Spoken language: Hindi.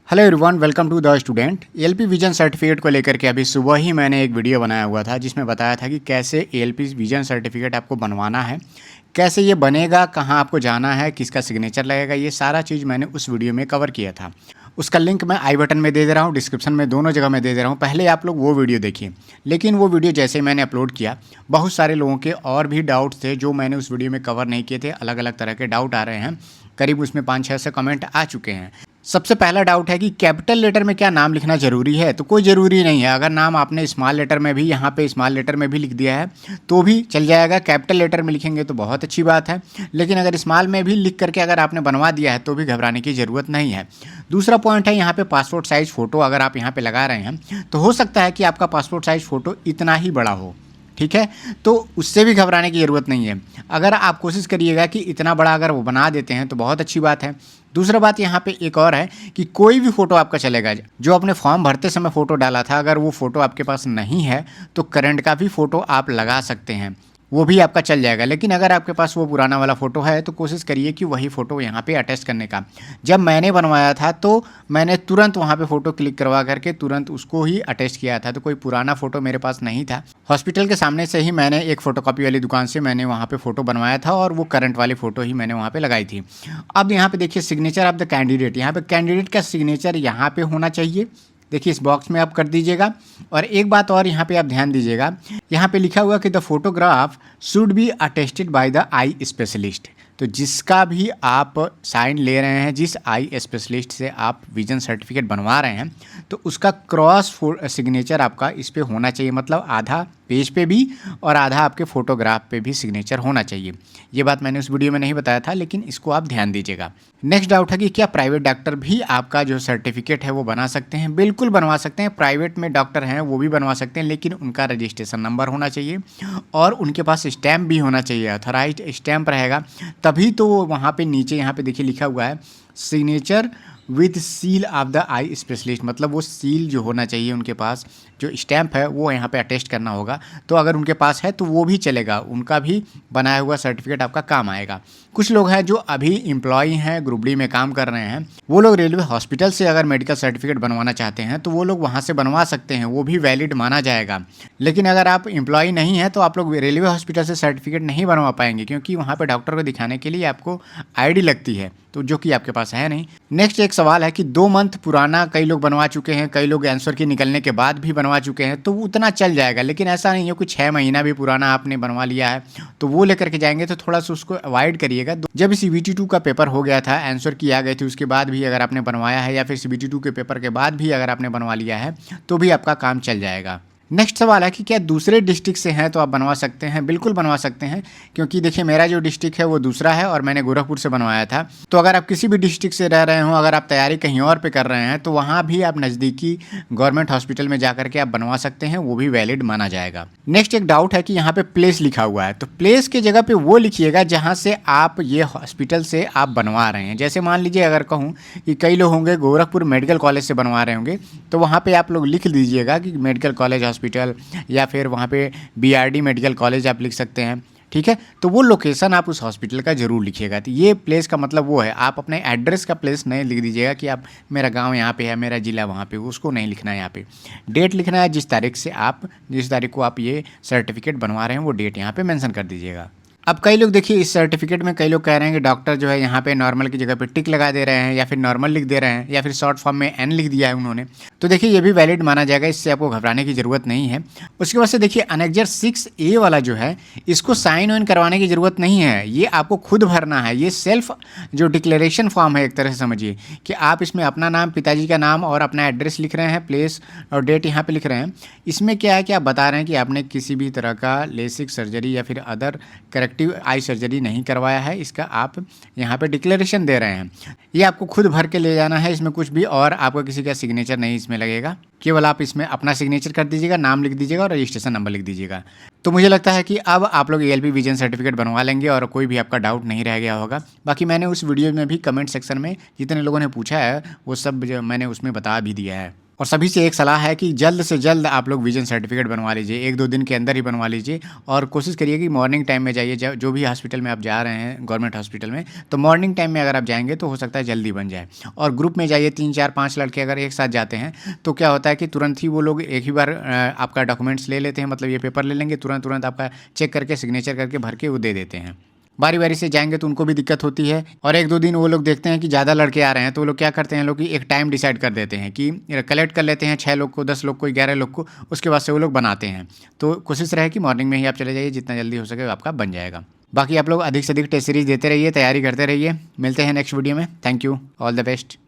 Hello everyone, welcome to the student. ALP vision certificate को लेकर के अभी सुबह ही मैंने एक वीडियो बनाया हुआ था जिसमें बताया था कि कैसे एएलपी विजन सर्टिफिकेट आपको बनवाना है, कैसे ये बनेगा, कहाँ आपको जाना है, किसका सिग्नेचर लगेगा, ये सारा चीज़ मैंने उस वीडियो में कवर किया था। उसका लिंक मैं आई बटन में दे दे रहा हूँ, डिस्क्रिप्शन में, दोनों जगह मैं दे दे रहा हूँ। पहले आप लोग वो वीडियो देखिए। लेकिन वो वीडियो जैसे ही मैंने अपलोड किया, बहुत सारे लोगों के और भी डाउट्स थे जो मैंने उस वीडियो में कवर नहीं किए थे। अलग अलग तरह के डाउट आ रहे हैं, करीब उसमें 5-6 से कमेंट आ चुके हैं। सबसे पहला डाउट है कि कैपिटल लेटर में क्या नाम लिखना ज़रूरी है? तो कोई ज़रूरी नहीं है। अगर नाम आपने स्मॉल लेटर में भी, यहाँ पे स्मॉल लेटर में भी लिख दिया है तो भी चल जाएगा। कैपिटल लेटर में लिखेंगे तो बहुत अच्छी बात है, लेकिन अगर स्मॉल में भी लिख करके अगर आपने बनवा दिया है तो भी घबराने की ज़रूरत नहीं है। दूसरा पॉइंट है यहाँ पे पासपोर्ट साइज़ फ़ोटो अगर आप यहाँ पे लगा रहे हैं तो हो सकता है कि आपका पासपोर्ट साइज़ फ़ोटो इतना ही बड़ा हो, ठीक है? तो उससे भी घबराने की ज़रूरत नहीं है। अगर आप कोशिश करिएगा कि इतना बड़ा अगर वो बना देते हैं तो बहुत अच्छी बात है। दूसरा बात यहाँ पे एक और है कि कोई भी फ़ोटो आपका चलेगा। जो आपने फॉर्म भरते समय फ़ोटो डाला था, अगर वो फ़ोटो आपके पास नहीं है तो करंट का भी फ़ोटो आप लगा सकते हैं, वो भी आपका चल जाएगा। लेकिन अगर आपके पास वो पुराना वाला फ़ोटो है तो कोशिश करिए कि वही फ़ोटो यहाँ पे अटैच करने का। जब मैंने बनवाया था तो मैंने तुरंत वहाँ पे फ़ोटो क्लिक करवा करके तुरंत उसको ही अटैच किया था, तो कोई पुराना फ़ोटो मेरे पास नहीं था। हॉस्पिटल के सामने से ही मैंने एक फ़ोटोकॉपी वाली दुकान से मैंने वहाँ पे फ़ोटो बनवाया था और वो करंट वाली फ़ोटो ही मैंने वहाँ पे लगाई थी। अब यहाँ पे देखिए सिग्नेचर ऑफ द कैंडिडेट, यहाँ पे कैंडिडेट का सिग्नेचर यहाँ पे होना चाहिए। देखिए इस बॉक्स में आप कर दीजिएगा। और एक बात और यहाँ पे आप ध्यान दीजिएगा, यहाँ पे लिखा हुआ कि the photograph should be attested by the eye specialist. तो जिसका भी आप साइन ले रहे हैं, जिस आई स्पेशलिस्ट से आप विजन सर्टिफिकेट बनवा रहे हैं, तो उसका क्रॉस सिग्नेचर आपका इस पे होना चाहिए। मतलब आधा पेज पे भी और आधा आपके फ़ोटोग्राफ पे भी सिग्नेचर होना चाहिए। ये बात मैंने उस वीडियो में नहीं बताया था, लेकिन इसको आप ध्यान दीजिएगा। नेक्स्ट डाउट है कि क्या प्राइवेट डॉक्टर भी आपका जो सर्टिफिकेट है वो बना सकते हैं? बिल्कुल बनवा सकते हैं। प्राइवेट में डॉक्टर हैं वो भी बनवा सकते हैं, लेकिन उनका रजिस्ट्रेशन नंबर होना चाहिए और उनके पास स्टैम्प भी होना चाहिए। ऑथराइज्ड स्टैम्प रहेगा तभी तो वो वहाँ पे नीचे यहाँ पे देखिए लिखा हुआ है signature with seal of the eye specialist. मतलब वो सील जो होना चाहिए उनके पास, जो स्टैम्प है वो यहाँ पे अटेस्ट करना होगा। तो अगर उनके पास है तो वो भी चलेगा, उनका भी बनाया हुआ सर्टिफिकेट आपका काम आएगा। कुछ लोग हैं जो अभी एम्प्लॉई हैं, ग्रुप डी में काम कर रहे हैं, वो लोग रेलवे हॉस्पिटल से अगर मेडिकल सर्टिफिकेट बनवाना चाहते हैं तो वो लोग वहाँ से बनवा सकते हैं, वो भी वैलिड माना जाएगा। लेकिन अगर आप एम्प्लॉई नहीं हैं तो आप लोग रेलवे हॉस्पिटल से सर्टिफिकेट नहीं बनवा पाएंगे, क्योंकि वहाँ पर डॉक्टर को दिखाने के लिए आपको ID लगती है, तो जो कि आपके पास है नहीं। नेक्स्ट एक सवाल है कि 2 मंथ पुराना कई लोग बनवा चुके हैं, कई लोग आंसर की निकलने के बाद भी बनवा चुके हैं, तो उतना चल जाएगा। लेकिन ऐसा नहीं है कि 6 महीना भी पुराना आपने बनवा लिया है तो वो लेकर के जाएंगे, तो थोड़ा सा उसको अवॉइड करिएगा। जब CBT2 का पेपर हो गया था, आंसर की आ गई थी, उसके बाद भी अगर आपने बनवाया है या फिर CBT2 के पेपर के बाद भी अगर आपने बनवा लिया है तो भी आपका काम चल जाएगा। नेक्स्ट सवाल है कि क्या दूसरे डिस्ट्रिक्ट से हैं तो आप बनवा सकते हैं? बिल्कुल बनवा सकते हैं, क्योंकि देखिए मेरा जो डिस्ट्रिक्ट है वो दूसरा है और मैंने गोरखपुर से बनवाया था। तो अगर आप किसी भी डिस्ट्रिक्ट से रह रहे हो, अगर आप तैयारी कहीं और पे कर रहे हैं तो वहाँ भी आप नज़दीकी गवर्नमेंट हॉस्पिटल में जा करके आप बनवा सकते हैं, वो भी वैलिड माना जाएगा। नेक्स्ट एक डाउट है कि यहाँ पे प्लेस लिखा हुआ है, तो प्लेस की जगह पे वो लिखिएगा जहाँ से आप ये हॉस्पिटल से आप बनवा रहे हैं। जैसे मान लीजिए अगर कहूँ कि कई लोग होंगे गोरखपुर मेडिकल कॉलेज से बनवा रहे होंगे, तो वहाँ पे आप लोग लिख दीजिएगा कि मेडिकल कॉलेज हॉस्पिटल, या फिर वहाँ पे BRD मेडिकल कॉलेज आप लिख सकते हैं, ठीक है? तो वो लोकेशन आप उस हॉस्पिटल का ज़रूर लिखिएगा। तो ये प्लेस का मतलब वो है, आप अपने एड्रेस का प्लेस नहीं लिख दीजिएगा कि आप मेरा गांव यहाँ पे है, मेरा ज़िला वहाँ पे, उसको नहीं लिखना है। यहाँ पे डेट लिखना है, जिस तारीख को आप ये सर्टिफिकेट बनवा रहे हैं वो डेट यहाँ पे मेंशन कर दीजिएगा। अब कई लोग देखिए इस सर्टिफिकेट में कई लोग कह रहे हैं कि डॉक्टर जो है यहाँ पे नॉर्मल की जगह पे टिक लगा दे रहे हैं, या फिर नॉर्मल लिख दे रहे हैं, या फिर शॉर्ट फॉर्म में N लिख दिया है उन्होंने। तो देखिए ये भी वैलिड माना जाएगा, इससे आपको घबराने की ज़रूरत नहीं है। उसके बाद से देखिए अनेक्जर 6A वाला जो है, इसको साइन वाइन करवाने की ज़रूरत नहीं है, ये आपको खुद भरना है। ये सेल्फ जो डिक्लेरेशन फॉर्म है एक तरह से समझिए कि आप इसमें अपना नाम, पिताजी का नाम और अपना एड्रेस लिख रहे हैं, प्लेस और डेट यहाँ पर लिख रहे हैं। इसमें क्या है कि आप बता रहे हैं कि आपने किसी भी तरह का लेसिक सर्जरी या फिर अदर करेक्टिव आई सर्जरी नहीं करवाया है, इसका आप यहाँ पे डिक्लेरेशन दे रहे हैं। ये आपको खुद भर के ले जाना है, इसमें कुछ भी और आपका किसी का सिग्नेचर नहीं इसमें लगेगा। केवल आप इसमें अपना सिग्नेचर कर दीजिएगा, नाम लिख दीजिएगा और रजिस्ट्रेशन नंबर लिख दीजिएगा। तो मुझे लगता है कि अब आप लोग ALP विजन सर्टिफिकेट बनवा लेंगे और कोई भी आपका डाउट नहीं रह गया होगा। बाकी मैंने उस वीडियो में भी कमेंट सेक्शन में जितने लोगों ने पूछा है वो सब मैंने उसमें बता भी दिया है। और सभी से एक सलाह है कि जल्द से जल्द आप लोग विजन सर्टिफिकेट बनवा लीजिए, 1-2 दिन के अंदर ही बनवा लीजिए और कोशिश करिए कि मॉर्निंग टाइम में जाइए। जो भी हॉस्पिटल में आप जा रहे हैं, गवर्नमेंट हॉस्पिटल में, तो मॉर्निंग टाइम में अगर आप जाएँगे तो हो सकता है जल्दी बन जाए। और ग्रुप में जाइए, 3, 4, 5 लड़के अगर एक साथ जाते हैं तो क्या होता है कि तुरंत ही वो लोग एक ही बार आपका डॉक्यूमेंट्स ले लेते हैं, मतलब ये पेपर ले लेंगे, तुरंत आपका चेक करके सिग्नेचर करके भर के वो दे देते हैं। बारी-बारी से जाएँगे तो उनको भी दिक्कत होती है और 1-2 दिन वो लोग देखते हैं कि ज़्यादा लड़के आ रहे हैं, तो वो लोग क्या करते हैं लोग कि एक टाइम डिसाइड कर देते हैं कि कलेक्ट कर लेते हैं 6 लोग को, 10 लोग को, 11 लोग को, उसके बाद से वो लोग बनाते हैं। तो कोशिश रहे कि मॉर्निंग में ही आप चले जाइए, जितना जल्दी हो सके आपका बन जाएगा। बाकी आप लोग अधिक से अधिक टेस्ट सीरीज़ देते रहिए, तैयारी करते रहिए। मिलते हैं नेक्स्ट वीडियो में। Thank you, all the best.